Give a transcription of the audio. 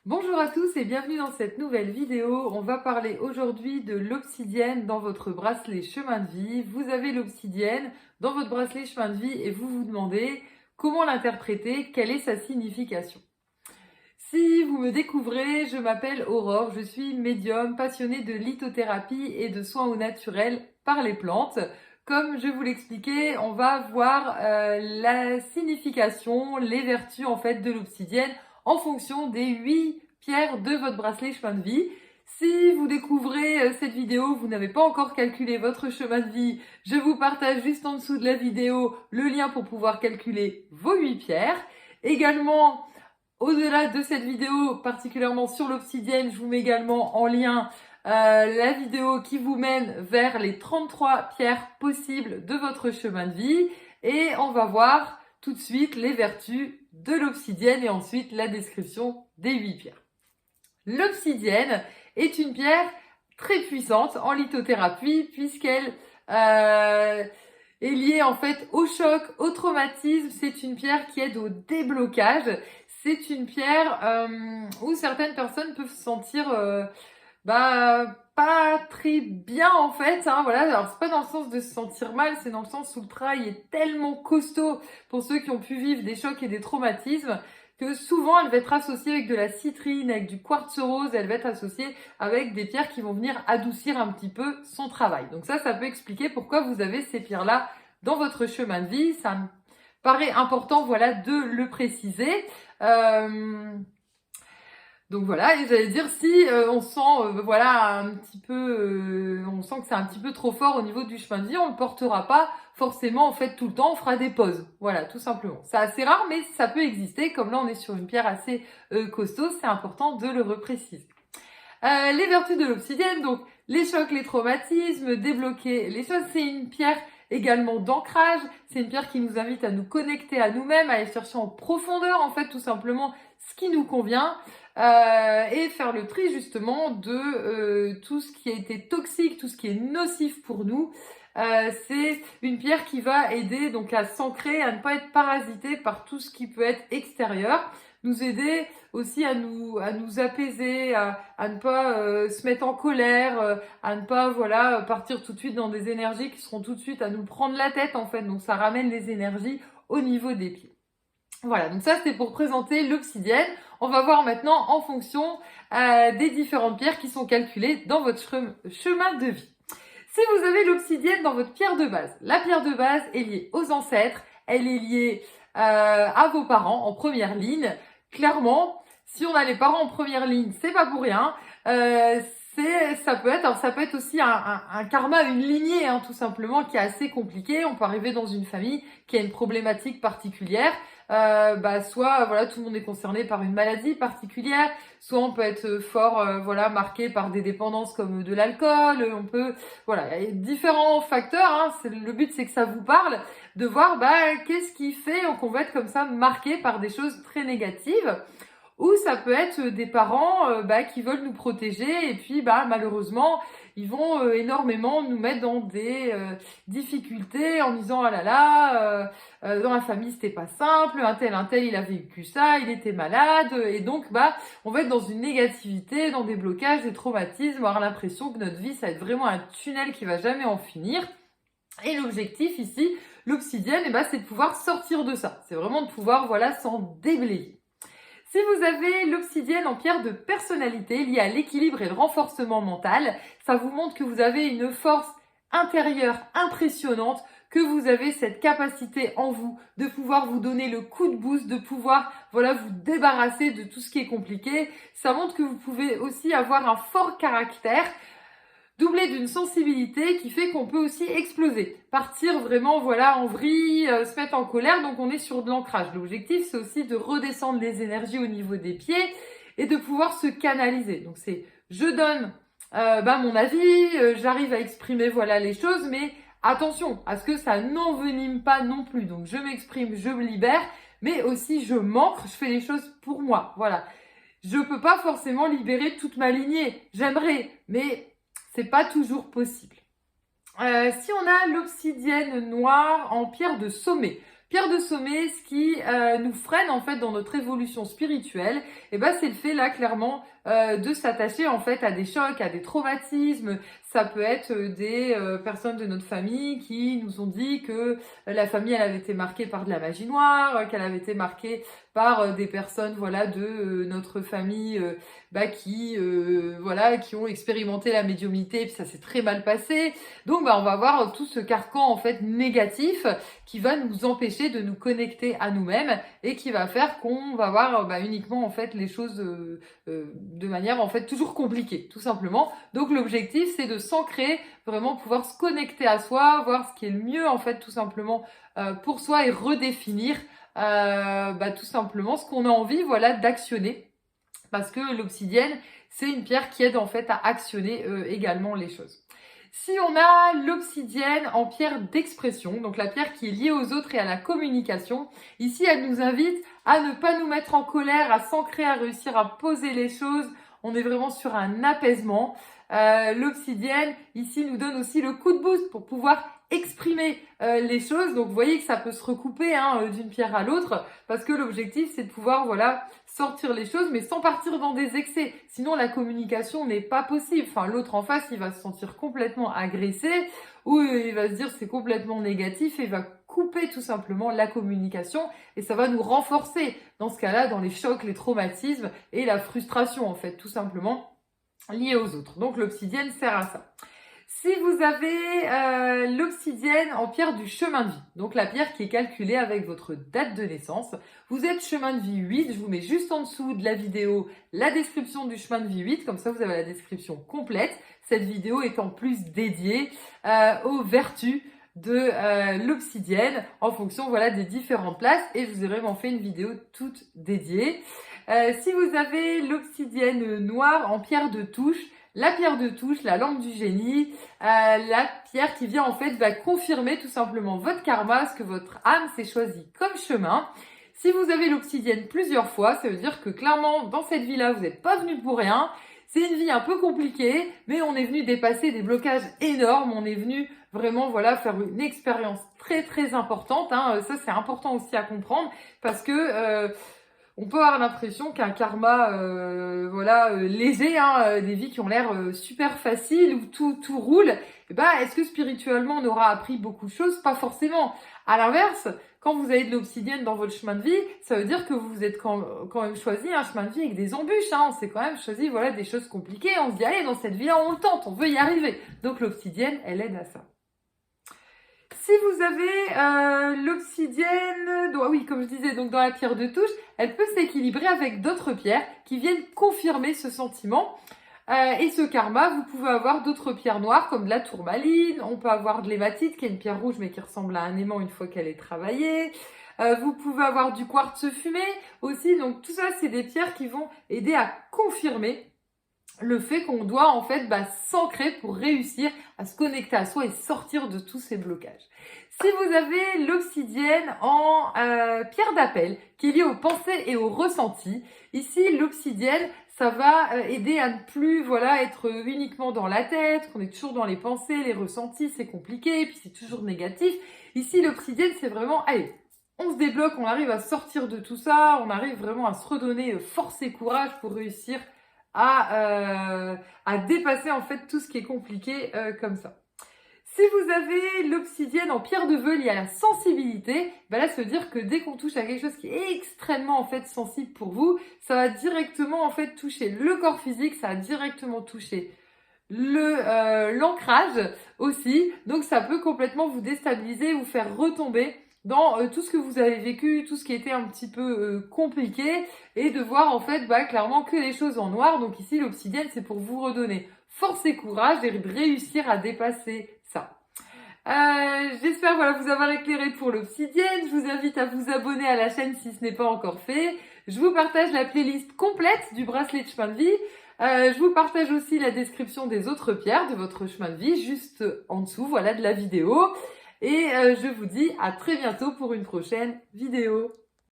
Bonjour à tous et bienvenue dans cette nouvelle vidéo. On va parler aujourd'hui de l'obsidienne dans votre bracelet chemin de vie. Vous avez l'obsidienne dans votre bracelet chemin de vie et vous vous demandez comment l'interpréter, quelle est sa signification. Si vous me découvrez, je m'appelle Aurore, je suis médium passionnée de lithothérapie et de soins au naturel par les plantes. Comme je vous l'expliquais, on va voir la signification, les vertus en fait de l'obsidienne en fonction des 8 pierres de votre bracelet chemin de vie. Si vous découvrez cette vidéo, vous n'avez pas encore calculé votre chemin de vie, je vous partage juste en dessous de la vidéo le lien pour pouvoir calculer vos 8 pierres. Également, au-delà de cette vidéo, particulièrement sur l'obsidienne, je vous mets également en lien la vidéo qui vous mène vers les 33 pierres possibles de votre chemin de vie. Et on va voir tout de suite les vertus de l'obsidienne et ensuite la description des 8 pierres. L'obsidienne est une pierre très puissante en lithothérapie puisqu'elle est liée en fait au choc, au traumatisme. C'est une pierre qui aide au déblocage. C'est une pierre où certaines personnes peuvent se sentir pas très bien en fait, hein, voilà. Alors c'est pas dans le sens de se sentir mal, c'est dans le sens où le travail est tellement costaud pour ceux qui ont pu vivre des chocs et des traumatismes que souvent elle va être associée avec de la citrine, avec du quartz rose, elle va être associée avec des pierres qui vont venir adoucir un petit peu son travail. Donc ça peut expliquer pourquoi vous avez ces pierres-là dans votre chemin de vie. Ça me paraît important, voilà, de le préciser. Donc voilà, et j'allais dire si on sent voilà un petit peu on sent que c'est un petit peu trop fort au niveau du chemin de vie, on le portera pas forcément en fait tout le temps, on fera des pauses. Voilà, tout simplement. C'est assez rare mais ça peut exister, comme là on est sur une pierre assez costaud, c'est important de le repréciser. Les vertus de l'obsidienne, donc les chocs, les traumatismes, débloquer les choses, c'est une pierre également d'ancrage, c'est une pierre qui nous invite à nous connecter à nous-mêmes, à aller chercher en profondeur en fait tout simplement ce qui nous convient et faire le tri justement de tout ce qui a été toxique, tout ce qui est nocif pour nous. C'est une pierre qui va aider donc à s'ancrer, à ne pas être parasité par tout ce qui peut être extérieur, nous aider aussi à nous apaiser, à ne pas se mettre en colère, à ne pas voilà partir tout de suite dans des énergies qui seront tout de suite à nous prendre la tête en fait. Donc ça ramène les énergies au niveau des pieds. Voilà, donc ça c'était pour présenter l'obsidienne. On va voir maintenant en fonction des différentes pierres qui sont calculées dans votre chemin de vie. Si vous avez l'obsidienne dans votre pierre de base, la pierre de base est liée aux ancêtres, elle est liée à vos parents en première ligne. Clairement, si on a les parents en première ligne, c'est pas pour rien. Ça peut être aussi un karma, une lignée, hein, tout simplement, qui est assez compliqué. On peut arriver dans une famille qui a une problématique particulière. Soit voilà, tout le monde est concerné par une maladie particulière, soit on peut être fort marqué par des dépendances comme de l'alcool, on peut voilà, il y a différents facteurs, hein, le but c'est que ça vous parle, de voir qu'est-ce qui fait qu'on va être comme ça marqué par des choses très négatives. Ou ça peut être des parents qui veulent nous protéger et puis malheureusement ils vont énormément nous mettre dans des difficultés en disant ah là là dans la famille c'était pas simple, un tel il a vécu ça, il était malade et donc on va être dans une négativité, dans des blocages, des traumatismes, avoir l'impression que notre vie ça va être vraiment un tunnel qui va jamais en finir. Et l'objectif ici, l'obsidienne, c'est de pouvoir sortir de ça. C'est vraiment de pouvoir s'en déblayer. Si vous avez l'obsidienne en pierre de personnalité liée à l'équilibre et le renforcement mental, ça vous montre que vous avez une force intérieure impressionnante, que vous avez cette capacité en vous de pouvoir vous donner le coup de boost, de pouvoir vous débarrasser de tout ce qui est compliqué. Ça montre que vous pouvez aussi avoir un fort caractère, doublé d'une sensibilité qui fait qu'on peut aussi exploser, partir vraiment en vrille, se mettre en colère, donc on est sur de l'ancrage. L'objectif c'est aussi de redescendre les énergies au niveau des pieds et de pouvoir se canaliser. Donc c'est je donne mon avis, j'arrive à exprimer les choses, mais attention à ce que ça n'envenime pas non plus. Donc je m'exprime, je me libère, mais aussi je m'ancre, je fais les choses pour moi. Voilà. Je peux pas forcément libérer toute ma lignée, j'aimerais, mais c'est pas toujours possible. Si on a l'obsidienne noire en pierre de sommet, Pierre de sommet, ce qui nous freine en fait dans notre évolution spirituelle, et ben c'est le fait là clairement de s'attacher en fait à des chocs, à des traumatismes. Ça peut être des personnes de notre famille qui nous ont dit que la famille elle avait été marquée par de la magie noire, qu'elle avait été marquée par des personnes voilà de notre famille qui voilà qui ont expérimenté la médiumnité et puis ça s'est très mal passé. Donc on va avoir tout ce carcan en fait négatif qui va nous empêcher de nous connecter à nous-mêmes et qui va faire qu'on va voir uniquement en fait les choses de manière en fait toujours compliquée, tout simplement. Donc l'objectif c'est de s'ancrer, vraiment pouvoir se connecter à soi, voir ce qui est le mieux en fait tout simplement pour soi et redéfinir tout simplement ce qu'on a envie voilà d'actionner, parce que l'obsidienne c'est une pierre qui aide en fait à actionner également les choses. Si on a l'obsidienne en pierre d'expression, donc la pierre qui est liée aux autres et à la communication, ici elle nous invite à ne pas nous mettre en colère, à s'ancrer, à réussir à poser les choses. On est vraiment sur un apaisement. L'obsidienne ici nous donne aussi le coup de boost pour pouvoir exprimer les choses. Donc vous voyez que ça peut se recouper d'une pierre à l'autre, parce que l'objectif c'est de pouvoir voilà sortir les choses mais sans partir dans des excès. Sinon la communication n'est pas possible. Enfin l'autre en face il va se sentir complètement agressé ou il va se dire c'est complètement négatif et il va couper tout simplement la communication et ça va nous renforcer dans ce cas-là dans les chocs, les traumatismes et la frustration en fait tout simplement liée aux autres. Donc l'obsidienne sert à ça. Si vous avez l'obsidienne en pierre du chemin de vie, donc la pierre qui est calculée avec votre date de naissance, vous êtes chemin de vie 8, je vous mets juste en dessous de la vidéo la description du chemin de vie 8, comme ça vous avez la description complète. Cette vidéo est en plus dédiée aux vertus de l'obsidienne en fonction voilà des différentes places et je vous ai vraiment fait une vidéo toute dédiée. Si vous avez l'obsidienne noire en pierre de touche, la pierre de touche, la lampe du génie, la pierre qui vient en fait va confirmer tout simplement votre karma, ce que votre âme s'est choisi comme chemin. Si vous avez l'obsidienne plusieurs fois, ça veut dire que clairement dans cette vie-là, vous n'êtes pas venu pour rien. C'est une vie un peu compliquée, mais on est venu dépasser des blocages énormes. On est venu vraiment voilà faire une expérience très très importante. Ça c'est important aussi à comprendre parce que on peut avoir l'impression qu'un karma léger, des vies qui ont l'air super faciles où tout roule. Est-ce que spirituellement on aura appris beaucoup de choses? Pas forcément. À l'inverse, quand vous avez de l'obsidienne dans votre chemin de vie, ça veut dire que vous vous êtes quand même choisi un chemin de vie avec des embûches. On s'est quand même choisi voilà des choses compliquées. On se dit allez dans cette vie-là on le tente, on veut y arriver. Donc l'obsidienne elle aide à ça. Si vous avez l'obsidienne, oui, comme je disais, donc dans la pierre de touche, elle peut s'équilibrer avec d'autres pierres qui viennent confirmer ce sentiment et ce karma. Vous pouvez avoir d'autres pierres noires comme de la tourmaline, on peut avoir de l'hématite qui est une pierre rouge mais qui ressemble à un aimant une fois qu'elle est travaillée. Vous pouvez avoir du quartz fumé aussi, donc tout ça c'est des pierres qui vont aider à confirmer le fait qu'on doit en fait s'ancrer pour réussir à se connecter à soi et sortir de tous ces blocages. Si vous avez l'obsidienne en pierre d'appel qui est liée aux pensées et aux ressentis, ici l'obsidienne ça va aider à ne plus être uniquement dans la tête, qu'on est toujours dans les pensées, les ressentis, c'est compliqué, et puis c'est toujours négatif. Ici l'obsidienne c'est vraiment allez, on se débloque, on arrive à sortir de tout ça, on arrive vraiment à se redonner force et courage pour réussir à dépasser en fait tout ce qui est compliqué comme ça. Si vous avez l'obsidienne en pierre de vœu liée à la sensibilité, là ça veut dire que dès qu'on touche à quelque chose qui est extrêmement en fait sensible pour vous, ça va directement en fait toucher le corps physique, ça va directement toucher l'ancrage aussi, donc ça peut complètement vous déstabiliser, vous faire retomber dans tout ce que vous avez vécu, tout ce qui était un petit peu compliqué et de voir en fait clairement que les choses en noir. Donc ici l'obsidienne c'est pour vous redonner force et courage et réussir à dépasser ça. J'espère vous avoir éclairé pour l'obsidienne. Je vous invite à vous abonner à la chaîne si ce n'est pas encore fait. Je vous partage la playlist complète du bracelet de chemin de vie. Je vous partage aussi la description des autres pierres de votre chemin de vie juste en dessous de la vidéo. Et je vous dis à très bientôt pour une prochaine vidéo.